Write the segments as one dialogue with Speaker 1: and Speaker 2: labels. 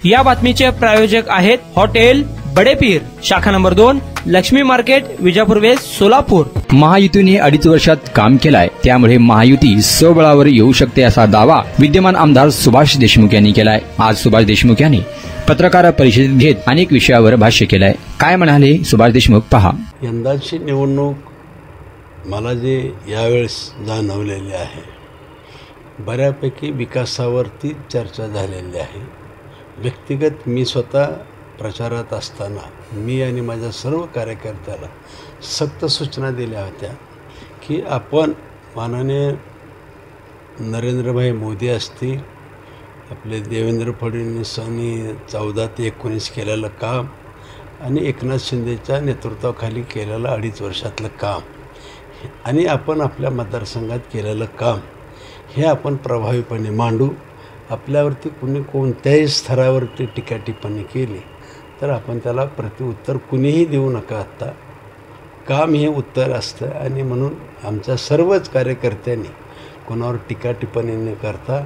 Speaker 1: या बातमीचे प्रायोजक आहेत हॉटेल बडेपीर, शाखा number 2, Laxmi market, Vijapur West, Solapur.
Speaker 2: महायुतीने 2.5 वर्षात काम केलाय, त्यामुळे महायुती स्वबळावर येऊ शकते असा दावा विद्यमान आमदार सुभाष देशमुख यांनी केलाय। आज सुभाष देशमुख यांनी पत्रकार परिषदेत घेत अनेक विषयावर भाष्य केलंय। काय म्हणाले सुभाष देशमुख, पहा।
Speaker 3: यंदाची निवडणूक मला जे यावेळेस जाणवलेली आहे, बऱ्यापैकी विकासावरती चर्चा झालेली आहे। व्यक्तिगत मी स्वतः प्रचारात असताना मी आणि माझ्या सर्व कार्यकर्त्याला सक्त सूचना दिल्या होत्या की आपण माननीय नरेंद्रभाई मोदी असतील, आपले देवेंद्र फडणवीसांनी 14 ते 19 केलेलं काम आणि एकनाथ शिंदेच्या नेतृत्वाखाली केलेलं 2.5 वर्षातलं काम आणि आपण आपल्या मतदारसंघात केलेलं काम हे आपण प्रभावीपणे मांडू। आपल्यावरती कुणी कोणत्याही स्तरावरती टीका टिप्पणी केली तर आपण त्याला प्रत्युत्तर कुणीही देऊ नका। आता काम हे उत्तर असतं आणि म्हणून आमच्या सर्वच कार्यकर्त्यांनी कोणावर टीका टिप्पणी न करता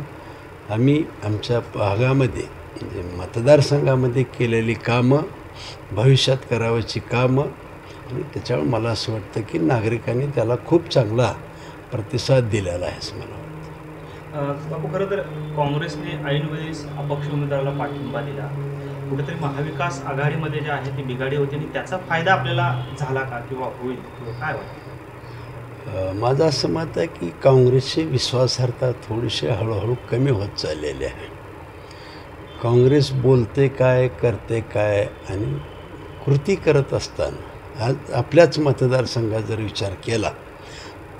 Speaker 3: आम्ही आमच्या भागामध्ये म्हणजे मतदारसंघामध्ये केलेली कामं, भविष्यात करावयाची कामं आणि त्याच्यावर मला असं वाटतं की नागरिकांनी त्याला खूप चांगला प्रतिसाद दिलेला आहे असं मला वाटतं।
Speaker 4: बापू, खरं तर काँग्रेसने ऐनवेळेस अपक्ष उमेदवाराला पाठिंबा दिला, कुठेतरी महाविकास आघाडीमध्ये जे आहे ती बिघाडी होती आणि त्याचा फायदा आपल्याला झाला का किंवा होईल, काय वाटतं?
Speaker 3: माझं असं मत आहे की काँग्रेसची विश्वासार्हता थोडीशी हळूहळू कमी होत चाललेली आहे। काँग्रेस बोलते काय, करते काय आणि कृती करत असताना आज आपल्याच मतदारसंघात जर विचार केला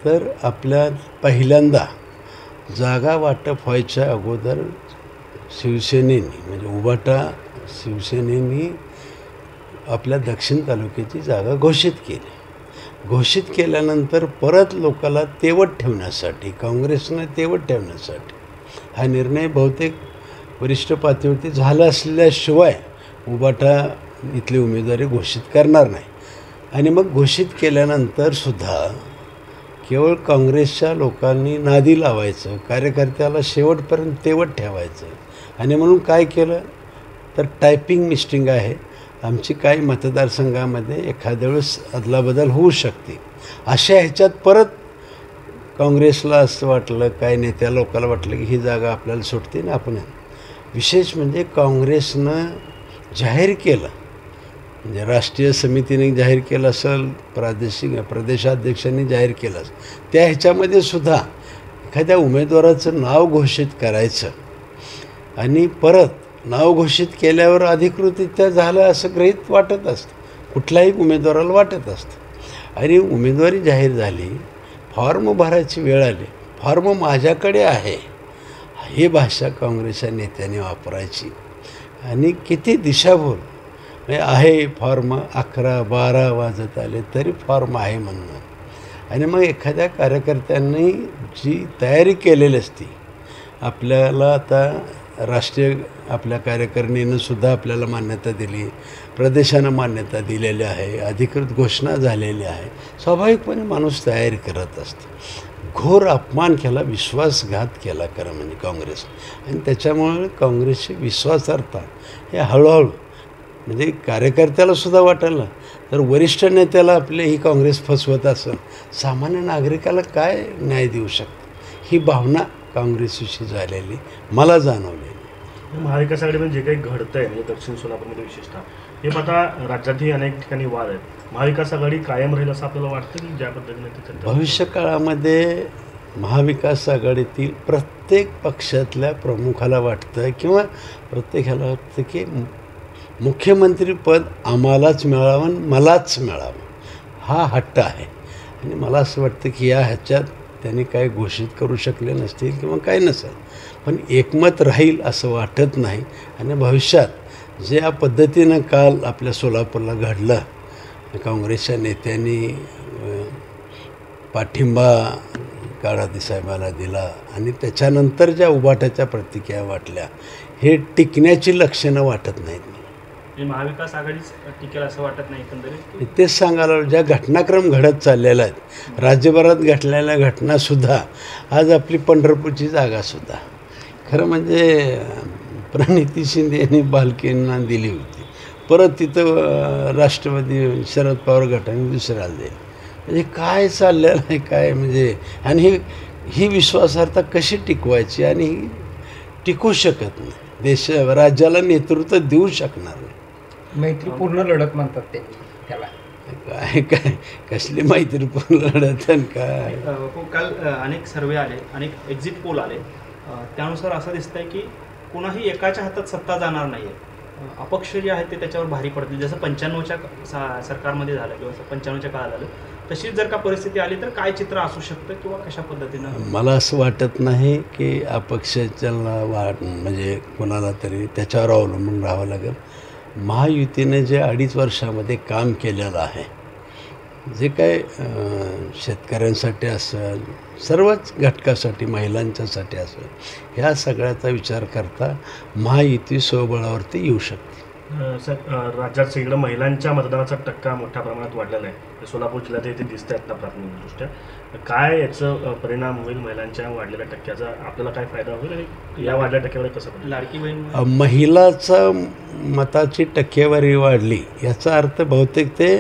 Speaker 3: तर आपल्या पहिल्यांदा जागा वाटप व्हायच्या अगोदर शिवसेनेने म्हणजे उभाटा शिवसेनेने आपल्या दक्षिण तालुक्याची जागा घोषित केली। घोषित केल्यानंतर परत लोकाला तेवत ठेवण्यासाठी, काँग्रेसनं तेवत ठेवण्यासाठी हा निर्णय बहुतेक वरिष्ठ पातळीवरती झाला असल्याशिवाय उभाटा इथली उमेदवारी घोषित करणार नाही। आणि मग घोषित केल्यानंतरसुद्धा केवळ काँग्रेसच्या लोकांनी नादी लावायचं, कार्यकर्त्याला शेवटपर्यंत तेवत ठेवायचं आणि म्हणून काय केलं तर टायपिंग मिस्टेक आहे। आमची काही मतदारसंघामध्ये एखाद्या वेळेस अदलाबदल होऊ शकते, अशा ह्याच्यात परत काँग्रेसला असं वाटलं, काही नेत्या लोकांना वाटलं की ही जागा आपल्याला सुटते ना आपण। विशेष म्हणजे काँग्रेसनं जाहीर केलं, म्हणजे राष्ट्रीय समितीने जाहीर केलं असेल, प्रदेशाध्यक्षांनी जाहीर केलं असेल, त्या ह्याच्यामध्ये सुद्धा एखाद्या उमेदवाराचं नाव घोषित करायचं आणि परत नाव घोषित केल्यावर अधिकृतरित्या झालं असं गृहीत वाटत असतं, कुठल्याही उमेदवाराला वाटत असतं। आणि उमेदवारी जाहीर झाली, फॉर्म भरायची वेळ आली, फॉर्म माझ्याकडे आहे, ही भाषा काँग्रेसच्या नेत्यांनी वापरायची आणि किती दिशाभूल आहे। फॉर्म 11-12 वाजत आले तरी फॉर्म आहे म्हणणं आणि मग एखाद्या कार्यकर्त्यांनी जी तयारी केलेली असती, आपल्याला आता राष्ट्रीय आपल्या कार्यकारिणीनं सुद्धा आपल्याला मान्यता दिली, प्रदेशानं मान्यता दिलेली आहे, अधिकृत घोषणा झालेली आहे, स्वाभाविकपणे माणूस तयारी करत असतो। घोर अपमान केला, विश्वासघात केला खरं म्हणजे काँग्रेस आणि त्याच्यामुळे काँग्रेसची विश्वासार्हता हे हळूहळू म्हणजे कार्यकर्त्याला सुद्धा वाटलं तर वरिष्ठ नेत्याला आपले ही काँग्रेस फसवत असेल, सामान्य नागरिकाला काय न्याय देऊ शकते, ही भावना काँग्रेसविषयी झालेली मला जाणवलेली।
Speaker 4: महाविकास आघाडीमध्ये जे काही घडतं आहे म्हणजे दक्षिण सोलापूरमध्ये विशेषतः हे आता राज्यातही अनेक ठिकाणी वाद आहेत, महाविकास आघाडी कायम राहील असं आपल्याला वाटतं की ज्या पद्धतीने
Speaker 3: भविष्य काळामध्ये महाविकास आघाडीतील प्रत्येक पक्षातल्या प्रमुखाला वाटतं किंवा प्रत्येकाला वाटतं की मुख्यमंत्रीपद आम्हालाच मिळावं, मलाच मिळावं, हा हट्ट आहे। आणि मला असं वाटतं की या ह्याच्यात त्यांनी काय घोषित करू शकले नसतील किंवा काय नसेल, पण एकमत राहील असं वाटत नाही। आणि भविष्यात जे या पद्धतीनं काल आपल्या सोलापूरला घडलं, काँग्रेसच्या नेत्यांनी पाठिंबा काळादी साहेबाला दिला आणि त्याच्यानंतर ज्या उभाटाच्या प्रतिक्रिया वाटल्या, हे टिकण्याची लक्षणं वाटत नाहीत।
Speaker 4: महाविकास आघाडीच टिकेल असं वाटत नाही एकंदरीत।
Speaker 3: तेच सांगायला ज्या घटनाक्रम घडत चाललेला आहेत, राज्यभरात घडलेल्या घटनासुद्धा आज आपली पंढरपूरची जागासुद्धा खरं म्हणजे प्रणिती शिंदे यांनी बालकेंना दिली होती, परत तिथं राष्ट्रवादी शरद पवार गटाने दुसऱ्याला दिली. म्हणजे काय चाललेलं आहे काय, म्हणजे आणि ही विश्वासार्हता कशी टिकवायची, आणि ही टिकू शकत नाही. राज्याला नेतृत्व देऊ शकणार नाही.
Speaker 5: मैत्रीपूर्ण लढत म्हणतात ते त्याला.
Speaker 3: काय कसली मैत्रीपूर्ण लढत आणि काय.
Speaker 4: काल अनेक सर्वे आले, अनेक एक्झिट पोल आले, त्यानुसार असं दिसतंय की कोणाही एकाच्या हातात सत्ता जाणार नाही आहे. अपक्ष जे आहेत ते त्याच्यावर भारी पडतील, जसं 95च्या सरकारमध्ये झालं किंवा 95च्या काळात झालं. तशीच जर का परिस्थिती आली तर काय चित्र असू शकतं किंवा कशा पद्धतीनं?
Speaker 3: मला असं वाटत नाही की अपक्षाच्या म्हणजे कोणाला तरी त्याच्यावर अवलंबून राहावं लागेल. महायुतीने जे 2.5 वर्षामध्ये काम केलेलं आहे, जे काय शेतकऱ्यांसाठी असेल, सर्वच घटकासाठी, महिलांच्यासाठी असेल, ह्या सगळ्याचा विचार करता महायुती स्वबळावरती येऊ शकते.
Speaker 6: सर, राज्यात सगळीकडे महिलांच्या मतदानाचा टक्का मोठ्या प्रमाणात वाढलेला आहे. सोलापूर जिल्ह्यात ते दिसत आहेत ना प्राथमिकदृष्ट्या. काय याचं परिणाम होईल महिलांच्या वाढलेल्या टक्क्याचा, आपल्याला काय फायदा होईल आणि या वाढलेल्या टक्क्यावर कसं पडेल?
Speaker 4: लाडकी बहीण
Speaker 3: महिलाचा मताची टक्केवारी वाढली याचा अर्थ बहुतेक ते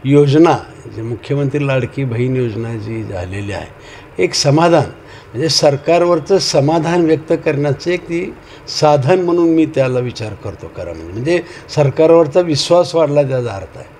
Speaker 3: योजना, जे मुख्यमंत्री लाडकी बहीण योजना जी झालेली आहे, एक समाधान, म्हणजे सरकारवरचं समाधान व्यक्त करण्याचं एक ती साधन म्हणून मी त्याला विचार करतो खरं म्हणजे सरकारवरचा विश्वास वाढला त्याचा अर्थ आहे.